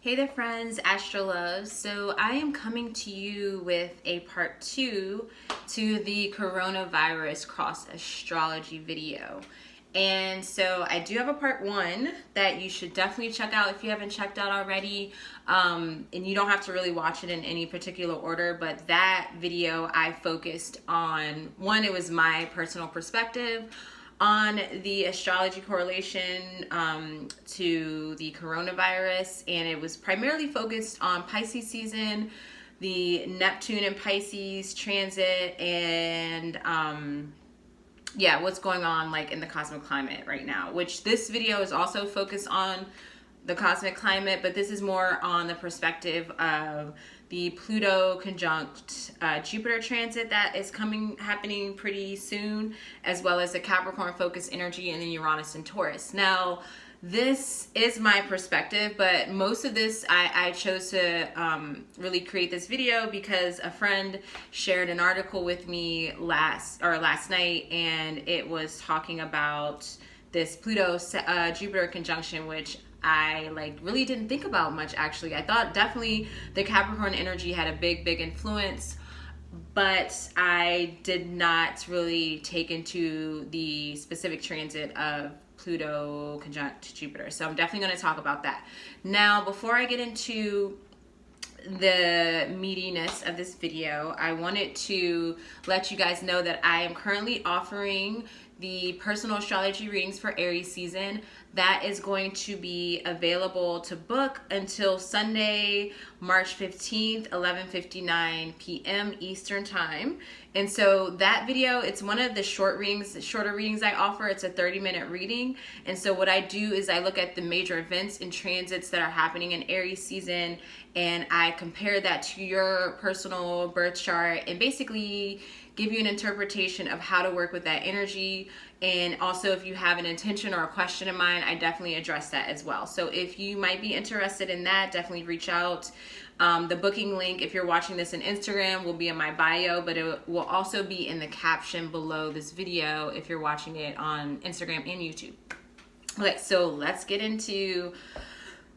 Hey there friends, Astrolove. So I am coming to you with a part 2 to the coronavirus cross astrology video. And so I do have a part 1 that you should definitely check out if you haven't checked out already. And you don't have to really watch it in any particular order, but that video I focused on, one, it was my personal perspective on the astrology correlation to the coronavirus, and it was primarily focused on Pisces season, the Neptune and Pisces transit, and what's going on like in the cosmic climate right now, which this video is also focused on the cosmic climate, but this is more on the perspective of the Pluto conjunct Jupiter transit that is happening pretty soon, as well as the Capricorn focus energy and the Uranus and Taurus. Now, this is my perspective, but most of this I chose to really create this video because a friend shared an article with me last night, and it was talking about this Pluto Jupiter conjunction, which I really didn't think about much actually. I thought definitely the Capricorn energy had a big influence, but I did not really take into the specific transit of Pluto conjunct Jupiter. So I'm definitely going to talk about that. Now, before I get into the meatiness of this video, I wanted to let you guys know that I am currently offering the personal astrology readings for Aries season. That is going to be available to book until Sunday, March 15th, 11:59 p.m. Eastern time. And so that video, it's one of the shorter readings I offer. It's a 30-minute reading. And so what I do is I look at the major events and transits that are happening in Aries season, and I compare that to your personal birth chart and basically give you an interpretation of how to work with that energy. And also, if you have an intention or a question in mind, I definitely address that as well. So if you might be interested in that, definitely reach out. The booking link, if you're watching this on Instagram, will be in my bio, but it will also be in the caption below this video if you're watching it on Instagram and YouTube. Okay, so let's get into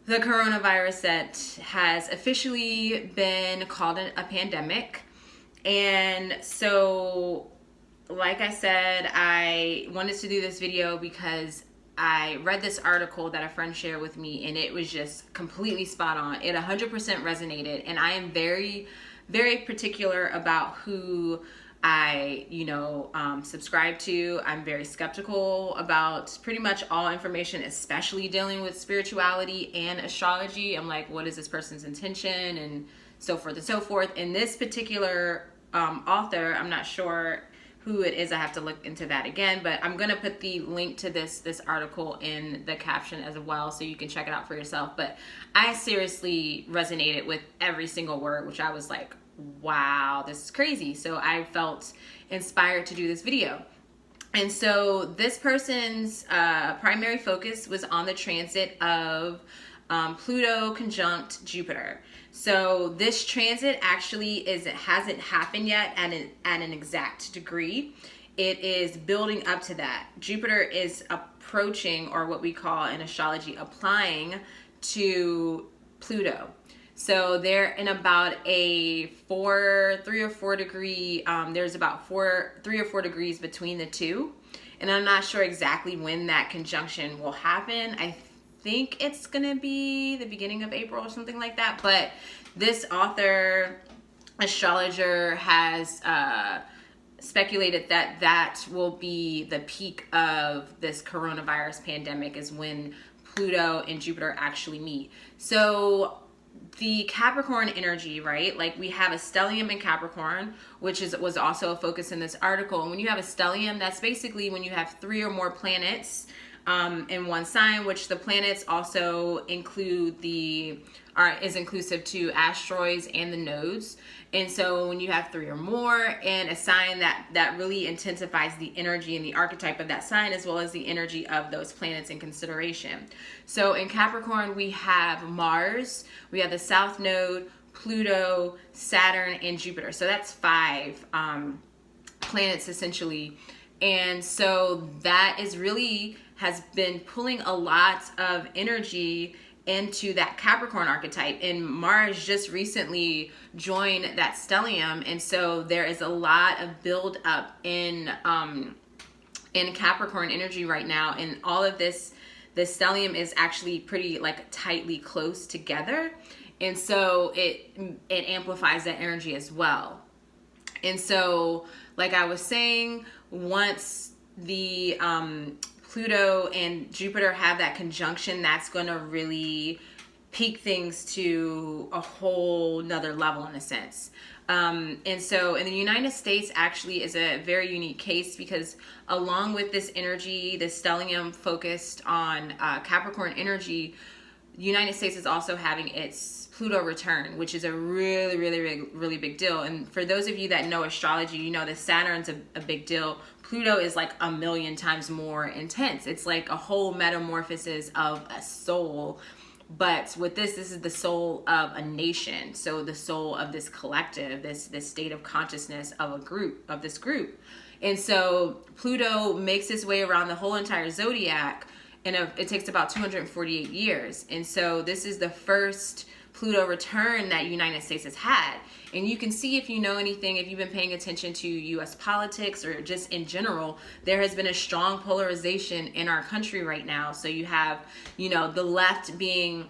the coronavirus that has officially been called a pandemic. And so, like I said, I wanted to do this video because I read this article that a friend shared with me, and it was just completely spot on. It 100% resonated, and I am very, very particular about who I, subscribe to. I'm very skeptical about pretty much all information, especially dealing with spirituality and astrology. I'm like, what is this person's intention, and so forth and so forth. In this particular author, I'm not sure who it is. I have to look into that again, but I'm gonna put the link to this article in the caption as well, so you can check it out for yourself. But I seriously resonated with every single word, which I was like, wow, this is crazy. So I felt inspired to do this video. And so this person's primary focus was on the transit of Pluto conjunct Jupiter. So this transit actually it hasn't happened yet at an exact degree. It is building up to that. Jupiter is approaching, or what we call in astrology, applying to Pluto. So they're in about a 3 or 4 degree, there's about 3 or 4 degrees between the two. And I'm not sure exactly when that conjunction will happen. I think it's gonna be the beginning of April or something like that. But this author, astrologer, has speculated that that will be the peak of this coronavirus pandemic, is when Pluto and Jupiter actually meet. So the Capricorn energy, right? Like, we have a stellium in Capricorn, which was also a focus in this article. And when you have a stellium, that's basically when you have 3 or more planets in one sign, which the planets also include is inclusive to asteroids and the nodes. And so when you have 3 or more in a sign, that really intensifies the energy and the archetype of that sign, as well as the energy of those planets in consideration. So in Capricorn, we have Mars, we have the South Node, Pluto, Saturn, and Jupiter. So that's 5 planets essentially. And so that has been pulling a lot of energy into that Capricorn archetype. And Mars just recently joined that stellium, and so there is a lot of build up in Capricorn energy right now, and all of this stellium is actually pretty like tightly close together, and so it amplifies that energy as well. And so, like I was saying, once the Pluto and Jupiter have that conjunction, that's going to really peak things to a whole nother level in a sense. And so in the United States actually is a very unique case, because along with this energy, this stellium focused on Capricorn energy, the United States is also having its Pluto return, which is a really, really, really, really big deal. And for those of you that know astrology, you know that Saturn's a big deal. Pluto is like a million times more intense. It's like a whole metamorphosis of a soul. But with this is the soul of a nation. So the soul of this collective, this state of consciousness of this group. And so Pluto makes its way around the whole entire zodiac, and it takes about 248 years. And so this is the first Pluto return that United States has had. And you can see, if you know anything, if you've been paying attention to U.S. politics or just in general, there has been a strong polarization in our country right now. So you have, the left being,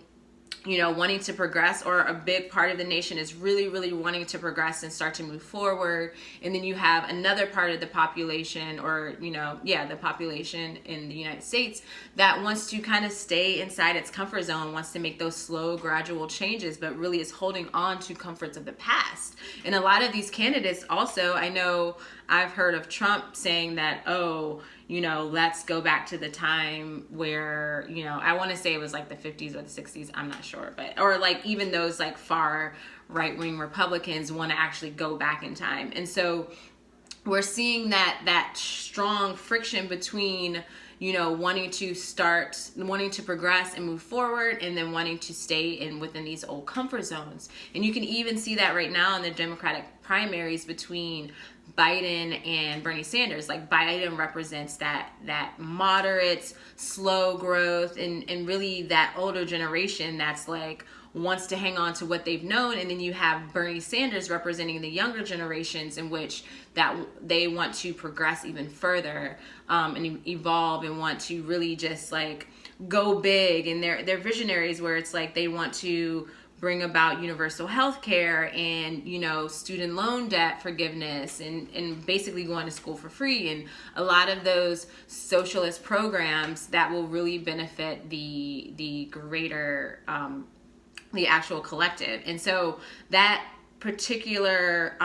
wanting to progress, or a big part of the nation is really, really wanting to progress and start to move forward. And then you have another part of the population, or, the population in the United States that wants to kind of stay inside its comfort zone, wants to make those slow, gradual changes, but really is holding on to comforts of the past. And a lot of these candidates also, I know I've heard of Trump saying that, let's go back to the time where, I want to say it was like the 50s or the 60s, I'm not sure, or like even those like far right-wing Republicans want to actually go back in time. And so we're seeing that strong friction between, wanting to progress and move forward, and then wanting to stay within these old comfort zones. And you can even see that right now in the Democratic primaries between Biden and Bernie Sanders. Like, Biden represents that moderate, slow growth, and really that older generation that's like wants to hang on to what they've known. And then you have Bernie Sanders representing the younger generations, in which that they want to progress even further and evolve, and want to really just like go big. And they're visionaries, where it's like they want to bring about universal health care and, student loan debt forgiveness, and basically going to school for free, and a lot of those socialist programs that will really benefit the greater, the actual collective. And so that particular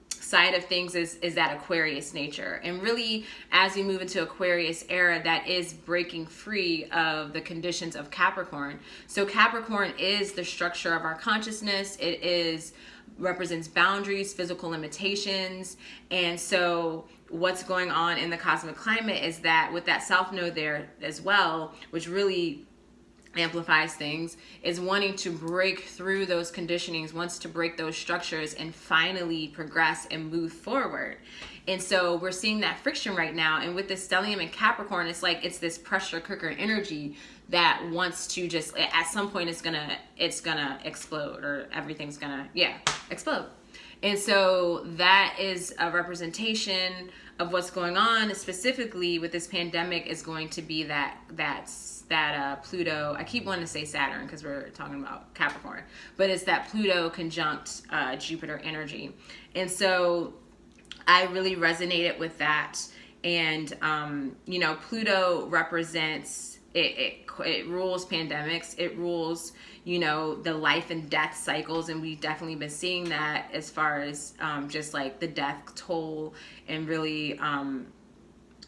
side of things is that Aquarius nature. And really, as we move into Aquarius era, that is breaking free of the conditions of Capricorn. So Capricorn is the structure of our consciousness. It represents boundaries, physical limitations. And so what's going on in the cosmic climate is that with that South Node there as well, which really amplifies things, is wanting to break through those conditionings, wants to break those structures, and finally progress and move forward. And so we're seeing that friction right now. And with the stellium and Capricorn, it's like it's this pressure cooker energy that wants to just, at some point, it's gonna explode, or everything's gonna explode. And so that is a representation of what's going on. Specifically with this pandemic is going to be that Pluto, I keep wanting to say Saturn because we're talking about Capricorn, but it's that Pluto conjunct Jupiter energy. And so I really resonated with that. And, Pluto represents, it rules pandemics, it rules, the life and death cycles. And we've definitely been seeing that as far as just like the death toll, and really,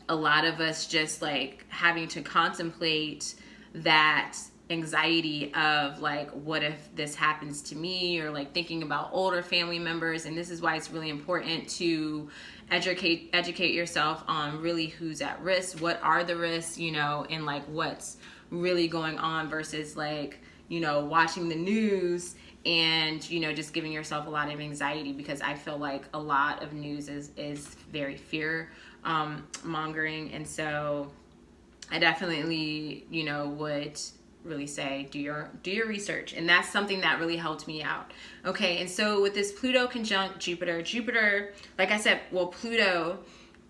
a lot of us just like having to contemplate that anxiety of like, what if this happens to me, or like thinking about older family members. And this is why it's really important to educate yourself on really who's at risk, what are the risks, and like what's really going on, versus like, watching the news and, just giving yourself a lot of anxiety, because I feel like a lot of news is very fear mongering. And so I definitely, would really say. Do your research. And that's something that really helped me out. Okay, and so with this Pluto conjunct Jupiter, like I said, well, Pluto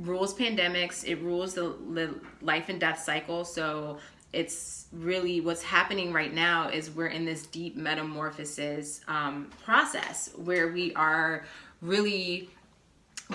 rules pandemics. It rules the life and death cycle. So it's really what's happening right now is we're in this deep metamorphosis process where we are really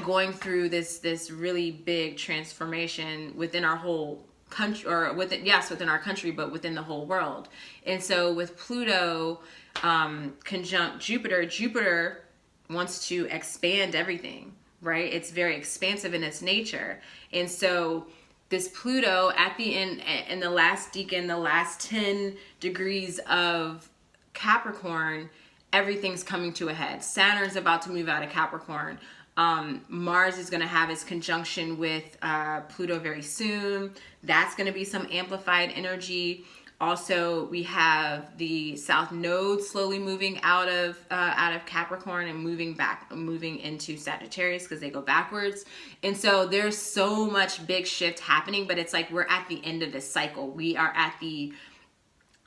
going through this really big transformation within our whole country, or within our country, but within the whole world. And so with Pluto conjunct Jupiter wants to expand everything, right? It's very expansive in its nature. And so this Pluto at the end, in the last decan, the last 10 degrees of Capricorn, everything's coming to a head. Saturn's about to move out of Capricorn. Mars is going to have its conjunction with Pluto very soon. That's going to be some amplified energy. Also, we have the South Node slowly moving out of Capricorn and moving into Sagittarius, because they go backwards. And so there's so much big shift happening, but it's like we're at the end of this cycle. We are at the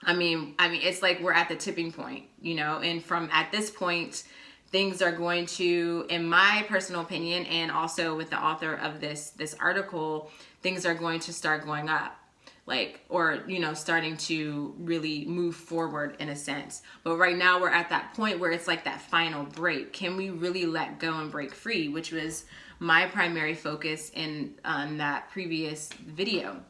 it's like we're at the tipping point, and from at this point, things are going to, in my personal opinion, and also with the author of this article, things are going to start going up, starting to really move forward in a sense. But right now we're at that point where it's like that final break. Can we really let go and break free, which was my primary focus on that previous video.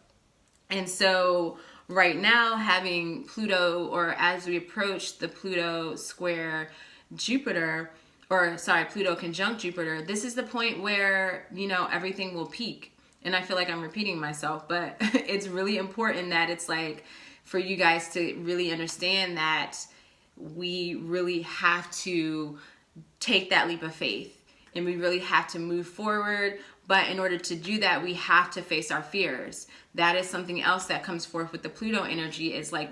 And so right now, having Pluto, or as we approach the Pluto square Jupiter, Pluto conjunct Jupiter, this is the point where, everything will peak. And I feel like I'm repeating myself, but it's really important that it's like for you guys to really understand that we really have to take that leap of faith, and we really have to move forward. But in order to do that, we have to face our fears. That is something else that comes forth with the Pluto energy, is like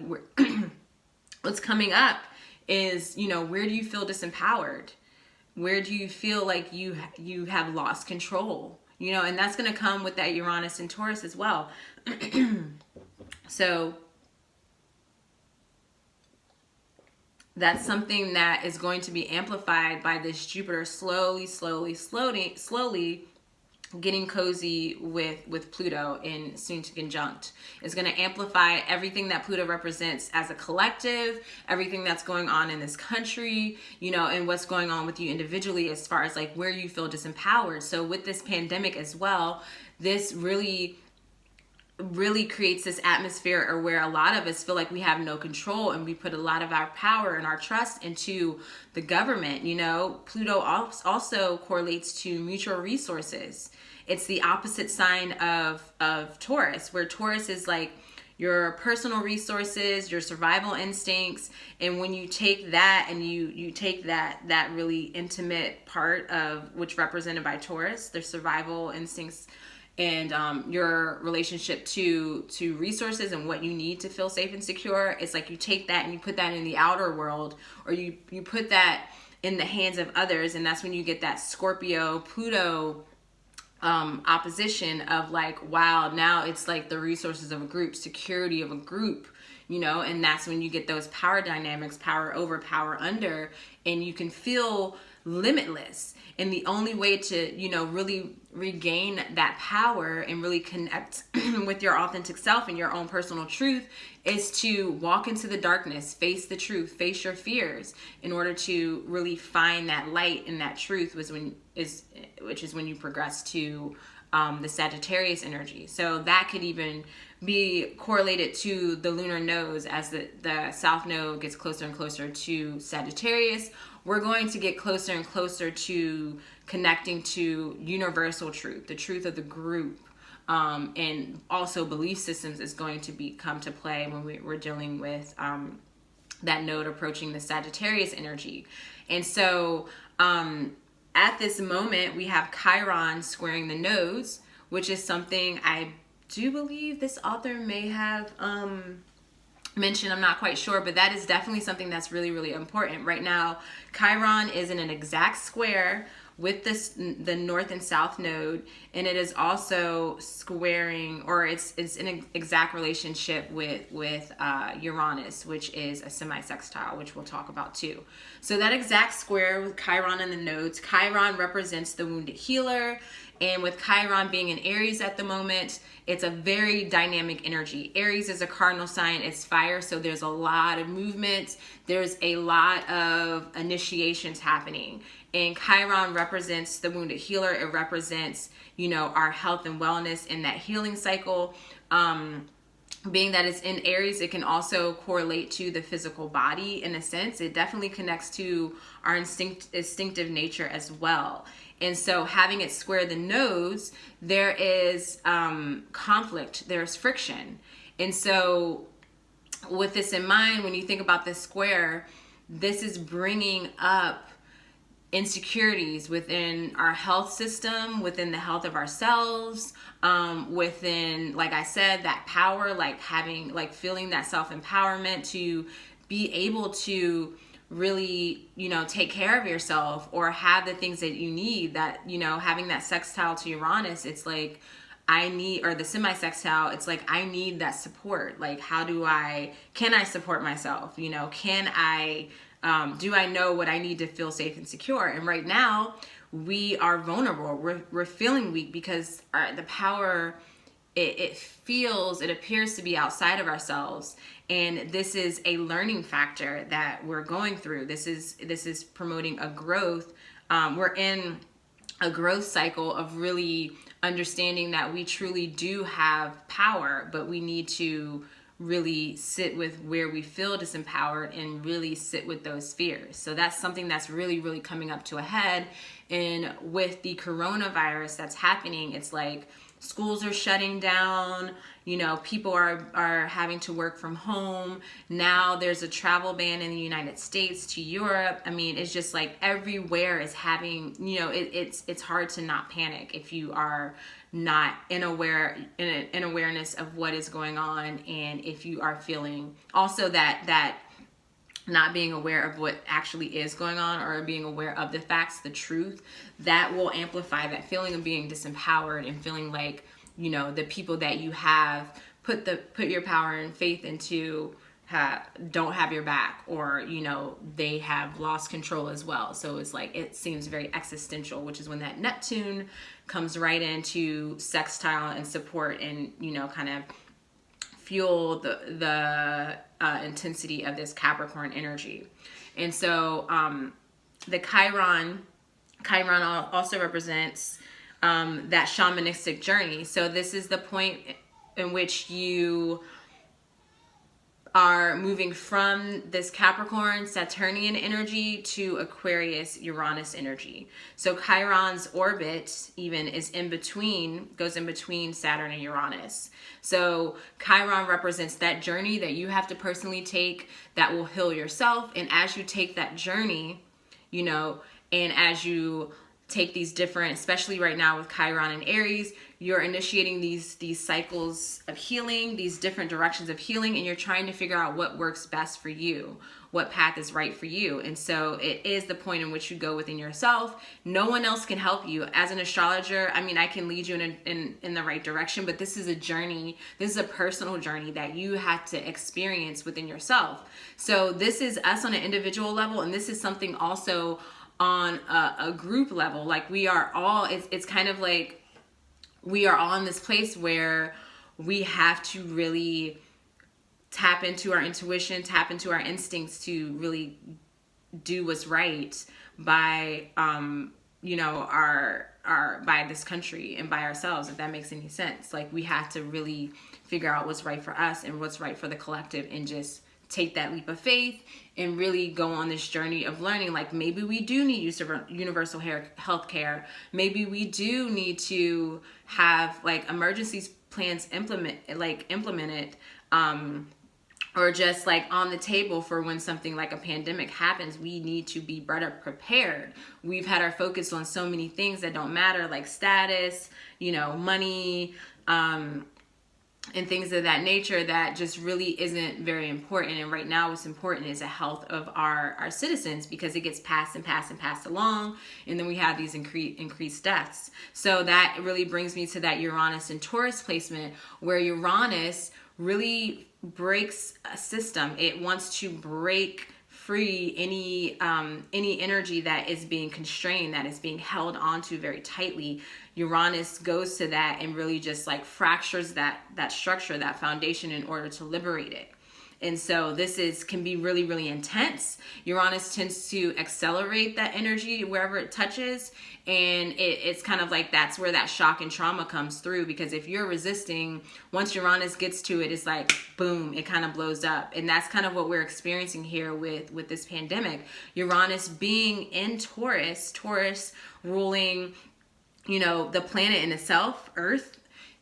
what's coming up is, where do you feel disempowered? Where do you feel like you have lost control? And that's going to come with that Uranus and Taurus as well. So that's something that is going to be amplified by this Jupiter slowly getting cozy with Pluto in soon to conjunct. Is going to amplify everything that Pluto represents as a collective, everything that's going on in this country, and what's going on with you individually as far as like where you feel disempowered. So with this pandemic as well, this really creates this atmosphere or where a lot of us feel like we have no control, and we put a lot of our power and our trust into the government. Pluto also correlates to mutual resources. It's the opposite sign of Taurus, where Taurus is like your personal resources, your survival instincts. And when you take that and you take that really intimate part of which represented by Taurus, their survival instincts, and your relationship to resources and what you need to feel safe and secure, it's like you take that and you put that in the outer world, or you put that in the hands of others. And that's when you get that Scorpio Pluto opposition of like, wow, now it's like the resources of a group, security of a group, and that's when you get those power dynamics, power over, power under, and you can feel limitless. And the only way to, really regain that power and really connect with your authentic self and your own personal truth is to walk into the darkness, face the truth, face your fears, in order to really find that light and that truth, which is when you progress to the Sagittarius energy. So that could even be correlated to the lunar nodes. As the South Node gets closer and closer to Sagittarius, we're going to get closer and closer to connecting to universal truth, the truth of the group. And also belief systems is going to come to play when we're dealing with that node approaching the Sagittarius energy. And so at this moment, we have Chiron squaring the nodes, which is something I do believe this author may have mentioned. I'm not quite sure, but that is definitely something that's really, really important. Right now, Chiron is in an exact square with the north and south node, and it is also squaring, or it's in an exact relationship with Uranus, which is a semi-sextile, which we'll talk about too. So that exact square with Chiron and the nodes, Chiron represents the wounded healer, and with Chiron being in Aries at the moment, it's a very dynamic energy. Aries is a cardinal sign, it's fire, so there's a lot of movement, there's a lot of initiations happening. And Chiron represents the wounded healer. It represents, our health and wellness in that healing cycle. Being that it's in Aries, it can also correlate to the physical body in a sense. It definitely connects to our instinctive nature as well. And so having it square the nodes, there is conflict, there's friction. And so with this in mind, when you think about this square, this is bringing up insecurities within our health system, within the health of ourselves, within, like I said, that power, feeling that self-empowerment to be able to really, take care of yourself or have the things that you need. That, having that sextile to Uranus, it's like, or the semi-sextile, it's like, I need that support. Like, can I support myself? Can I, do I know what I need to feel safe and secure? And right now we are vulnerable. We're feeling weak because the power, it appears to be outside of ourselves. And this is a learning factor that we're going through. This is promoting a growth. We're in a growth cycle of really understanding that we truly do have power, but we need to really sit with where we feel disempowered and really sit with those fears. So that's something that's really, really coming up to a head. And with the coronavirus that's happening, it's like schools are shutting down, people are having to work from home. Now there's a travel ban in the United States to Europe. I mean, it's just like everywhere is having, it's hard to not panic if you are not in awareness of what is going on, and if you are feeling also that not being aware of what actually is going on, or being aware of the facts, the truth, that will amplify that feeling of being disempowered and feeling like, the people that you have put your power and faith into don't have your back, or they have lost control as well. So it's like, it seems very existential, which is when that Neptune comes right into sextile and support and kind of fuel the intensity of this Capricorn energy. And so the Chiron also represents that shamanistic journey. So this is the point in which you are moving from this Capricorn Saturnian energy to Aquarius Uranus energy. So Chiron's orbit even goes in between Saturn and Uranus. So Chiron represents that journey that you have to personally take that will heal yourself. And as you take that journey, and as you take these different, especially right now with Chiron and Aries, you're initiating these cycles of healing, these different directions of healing, and you're trying to figure out what works best for you, what path is right for you. And so it is the point in which you go within yourself. No one else can help you. As an astrologer, I mean, I can lead you in the right direction, but this is a journey. This is a personal journey that you have to experience within yourself. So this is us on an individual level, and this is something also on a group level. Like, we are all, it's kind of like we are all in this place where we have to really tap into our intuition, tap into our instincts to really do what's right by by this country and by ourselves, if that makes any sense. Like, we have to really figure out what's right for us and what's right for the collective, and just take that leap of faith and really go on this journey of learning. Like, maybe we do need universal health care. Maybe we do need to have like emergency plans implemented, or just like on the table for when something like a pandemic happens. We need to be better prepared. We've had our focus on so many things that don't matter, like status, money, and things of that nature that just really isn't very important. And right now what's important is the health of our citizens, because it gets passed and passed and passed along, and then we have these increased deaths. So that really brings me to that Uranus and Taurus placement, where Uranus really breaks a system. It wants to break free any energy that is being constrained, that is being held onto very tightly. Uranus goes to that and really just like fractures that structure, that foundation, in order to liberate it. And so this can be really, really intense. Uranus tends to accelerate that energy wherever it touches. And it's kind of like that's where that shock and trauma comes through. Because if you're resisting, once Uranus gets to it, it's like, boom, it kind of blows up. And that's kind of what we're experiencing here with this pandemic. Uranus being in Taurus ruling, the planet in itself, Earth,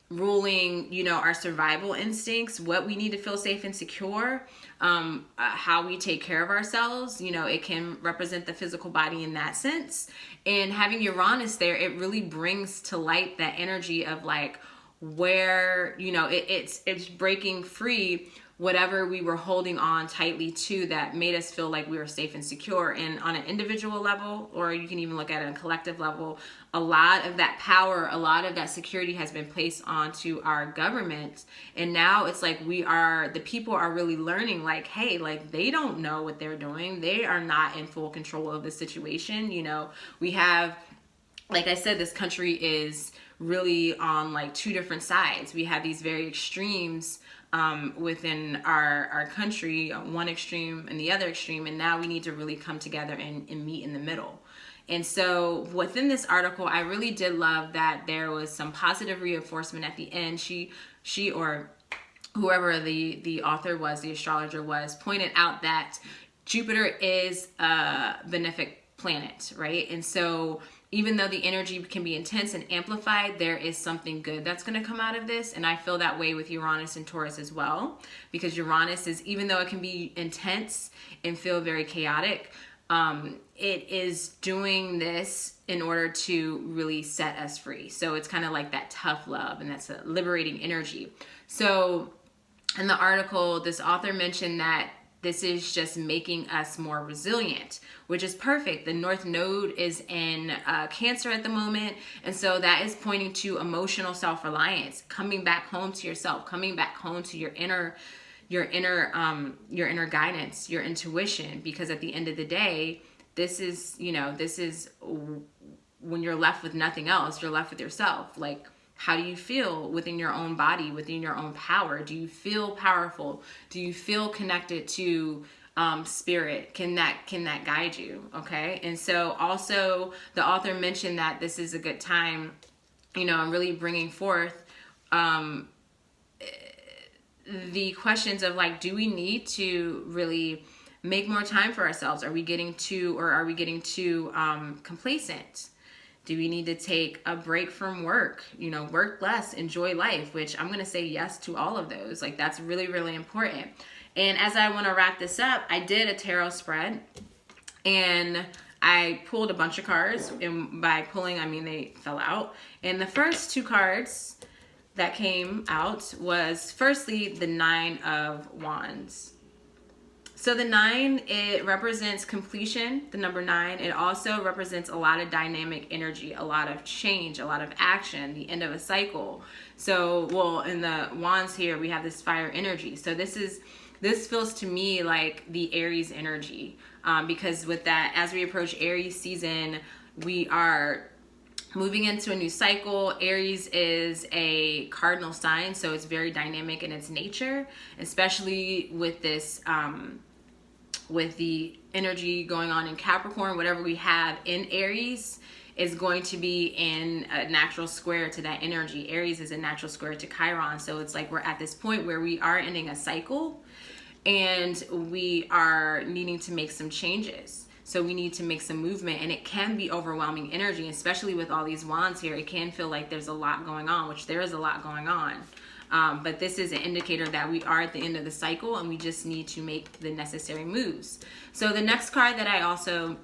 ruling, our survival instincts, what we need to feel safe and secure, how we take care of ourselves. It can represent the physical body in that sense. And having Uranus there, it really brings to light that energy of like where, it's breaking free whatever we were holding on tightly to that made us feel like we were safe and secure. And on an individual level, or you can even look at it on a collective level, a lot of that power, a lot of that security has been placed onto our government. And now it's like the people are really learning like, hey, like they don't know what they're doing. They are not in full control of the situation. We have, like I said, this country is really on like two different sides. We have these very extremes within our country, one extreme and the other extreme, and now we need to really come together and meet in the middle. And so within this article, I really did love that there was some positive reinforcement at the end. She or whoever the author was, the astrologer was, pointed out that Jupiter is a benefic planet, right? And so even though the energy can be intense and amplified, there is something good that's going to come out of this. And I feel that way with Uranus and Taurus as well, because Uranus is, even though it can be intense and feel very chaotic, it is doing this in order to really set us free. So it's kind of like that tough love, and that's a liberating energy. So in the article, this author mentioned that this is just making us more resilient, which is perfect. The North Node is in Cancer at the moment. And so that is pointing to emotional self-reliance, coming back home to yourself, coming back home to your inner guidance, your intuition. Because at the end of the day, this is when you're left with nothing else, you're left with yourself. Like, how do you feel within your own body, within your own power? Do you feel powerful? Do you feel connected to spirit? Can that guide you? Okay. And so also the author mentioned that this is a good time, and really bringing forth the questions of like, do we need to really make more time for ourselves? Are we getting too complacent? Do we need to take a break from work? Work less, enjoy life, which I'm going to say yes to all of those. Like, that's really, really important. And as I want to wrap this up, I did a tarot spread and I pulled a bunch of cards. And by pulling, I mean they fell out. And the first two cards that came out was firstly the Nine of Wands. So the 9, it represents completion, the number 9. It also represents a lot of dynamic energy, a lot of change, a lot of action, the end of a cycle. So, well, in the Wands here, we have this fire energy. So this feels to me like the Aries energy, because with that, as we approach Aries season, we are moving into a new cycle. Aries is a cardinal sign, so it's very dynamic in its nature, especially with this, with the energy going on in Capricorn. Whatever we have in Aries is going to be in a natural square to that energy. Aries is a natural square to Chiron. So it's like we're at this point where we are ending a cycle and we are needing to make some changes. So we need to make some movement, and it can be overwhelming energy, especially with all these wands here. It can feel like there's a lot going on, which there is a lot going on. But this is an indicator that we are at the end of the cycle and we just need to make the necessary moves. So the next card that I also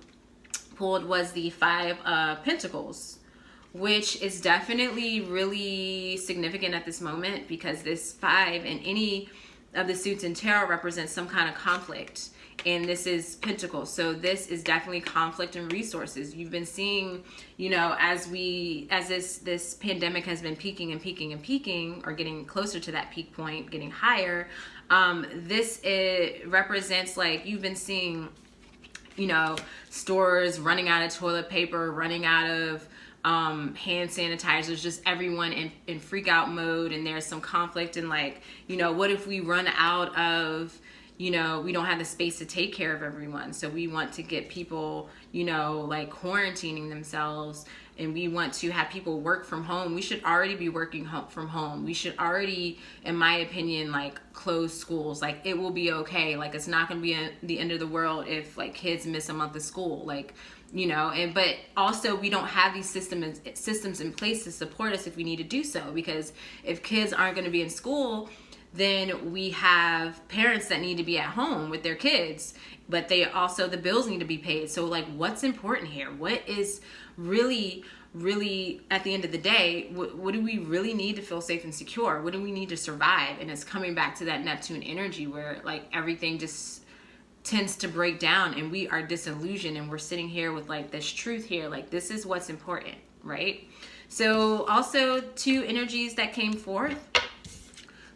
pulled was the Five of Pentacles, which is definitely really significant at this moment because this 5 in any of the suits in tarot represents some kind of conflict. And this is Pentacles. So this is definitely conflict and resources. You've been seeing, you know, as this pandemic has been peaking and peaking and peaking, or getting closer to that peak point, getting higher, it represents, like, you've been seeing, you know, stores running out of toilet paper, running out of hand sanitizers, just everyone in freak out mode. And there's some conflict and, like, you know, what if we run out of, you know, we don't have the space to take care of everyone. So we want to get people, you know, like quarantining themselves, and we want to have people work from home. We should already be working from home. We should already, in my opinion, like close schools. Like, it will be okay. Like, it's not going to be the end of the world if, like, kids miss a month of school. Like, you know, but also we don't have these systems in place to support us if we need to do so. Because if kids aren't going to be in school, then we have parents that need to be at home with their kids, but the bills need to be paid. So, like, what's important here? What is really, at the end of the day, what do we really need to feel safe and secure? What do we need to survive? And it's coming back to that Neptune energy where, like, everything just tends to break down and we are disillusioned, and we're sitting here with, like, this truth here, like, this is what's important, right? So also 2 energies that came forth: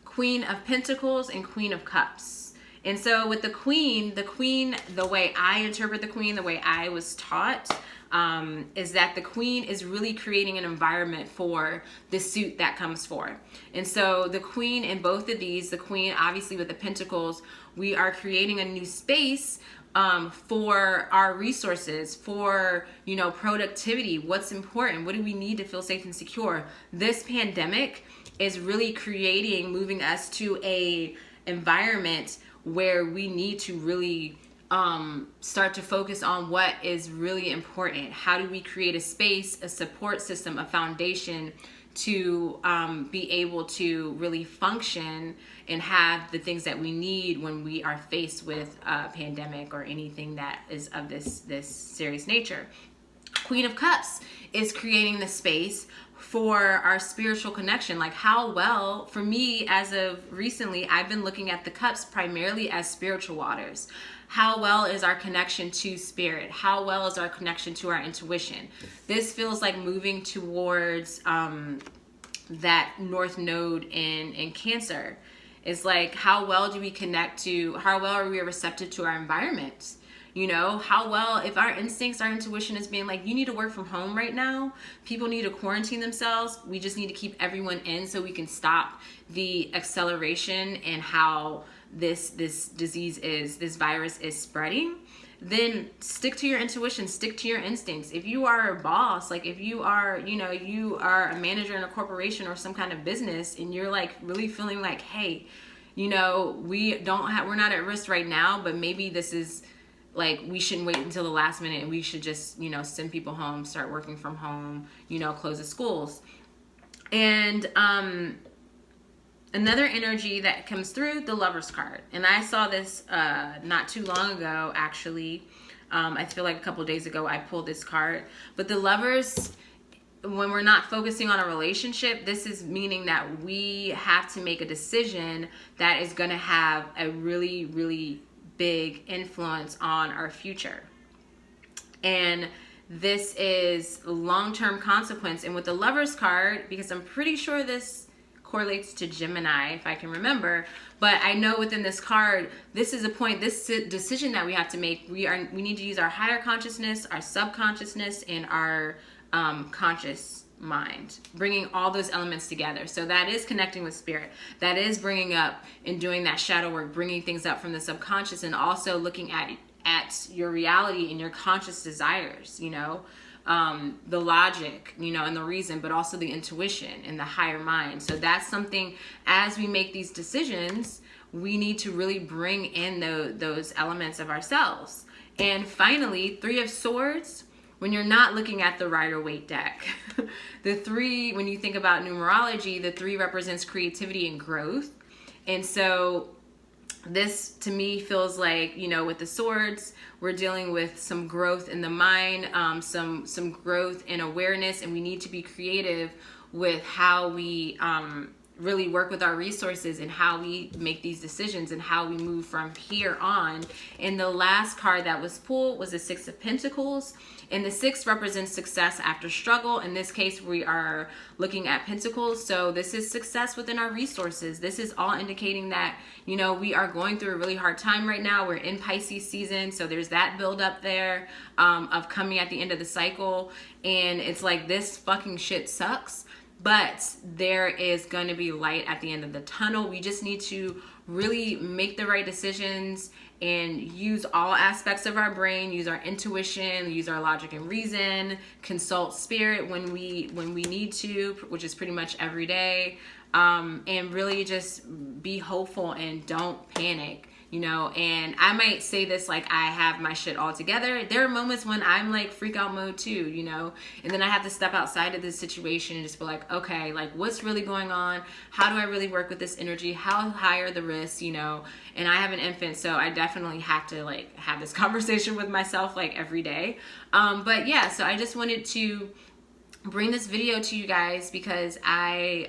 Queen of Pentacles and Queen of Cups. And so with the queen, the way I interpret the queen, the way I was taught, is that the queen is really creating an environment for the suit that comes forth. And so the queen in both of these, the queen obviously with the pentacles, we are creating a new space for our resources, for, you know, productivity. What's important? What do we need to feel safe and secure? This pandemic is really moving us to a environment where we need to really start to focus on what is really important. How do we create a space, a support system, a foundation to be able to really function and have the things that we need when we are faced with a pandemic or anything that is of this serious nature. Queen of Cups is creating the space for our spiritual connection. Like, how well, for me, as of recently, I've been looking at the cups primarily as spiritual waters. How well is our connection to spirit? How well is our connection to our intuition? This feels like moving towards that North Node in Cancer. It's like, how well do we connect to, how well are we receptive to our environment? You know, how well, if our instincts, our intuition is being like, you need to work from home right now, people need to quarantine themselves, we just need to keep everyone in so we can stop the acceleration and how this virus is spreading, then stick to your intuition, stick to your instincts. If you are a boss, like if you are, you know, you are a manager in a corporation or some kind of business, and you're like really feeling like, hey, you know, we're not at risk right now, but maybe this is, like, we shouldn't wait until the last minute and we should just, you know, send people home, start working from home, you know, close the schools. And another energy that comes through, the Lovers card. And I saw this not too long ago, actually. I feel like a couple of days ago I pulled this card. But the Lovers, when we're not focusing on a relationship, this is meaning that we have to make a decision that is going to have a really, really big influence on our future. And this is long-term consequence. And with the Lovers card, because I'm pretty sure this correlates to Gemini, if I can remember, but I know within this card, this is a point, this decision that we have to make, we need to use our higher consciousness, our subconsciousness, and our conscious mind, bringing all those elements together. So that is connecting with spirit, that is bringing up and doing that shadow work, bringing things up from the subconscious, and also looking at your reality and your conscious desires, you know, the logic, you know, and the reason, but also the intuition and the higher mind. So that's something, as we make these decisions, we need to really bring in those elements of ourselves. And finally, 3 of Swords. When you're not looking at the Rider-Waite deck, the 3, when you think about numerology, the 3 represents creativity and growth. And so this to me feels like, you know, with the swords, we're dealing with some growth in the mind, some growth in awareness, and we need to be creative with how we really work with our resources and how we make these decisions and how we move from here on. And the last card that was pulled was the Six of Pentacles. And the six represents success after struggle. In this case, we are looking at pentacles. So this is success within our resources. This is all indicating that, you know, we are going through a really hard time right now. We're in Pisces season. So there's that build up there of coming at the end of the cycle. And it's like, this fucking shit sucks. But there is going to be light at the end of the tunnel. We just need to really make the right decisions and use all aspects of our brain, use our intuition, use our logic and reason, consult spirit when we need to, which is pretty much every day, and really just be hopeful and don't panic. You know, and I might say this like I have my shit all together. There are moments when I'm like freak out mode too, you know, and then I have to step outside of this situation and just be like, okay, like what's really going on? How do I really work with this energy? How high are the risks, you know? And I have an infant, so I definitely have to like have this conversation with myself like every day. But yeah, so I just wanted to bring this video to you guys because I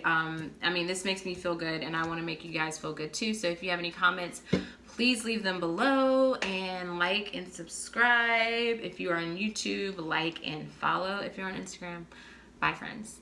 mean, this makes me feel good and I want to make you guys feel good too. So if you have any comments, please leave them below, and like and subscribe. If you are on YouTube, like and follow. If you're on Instagram, bye friends.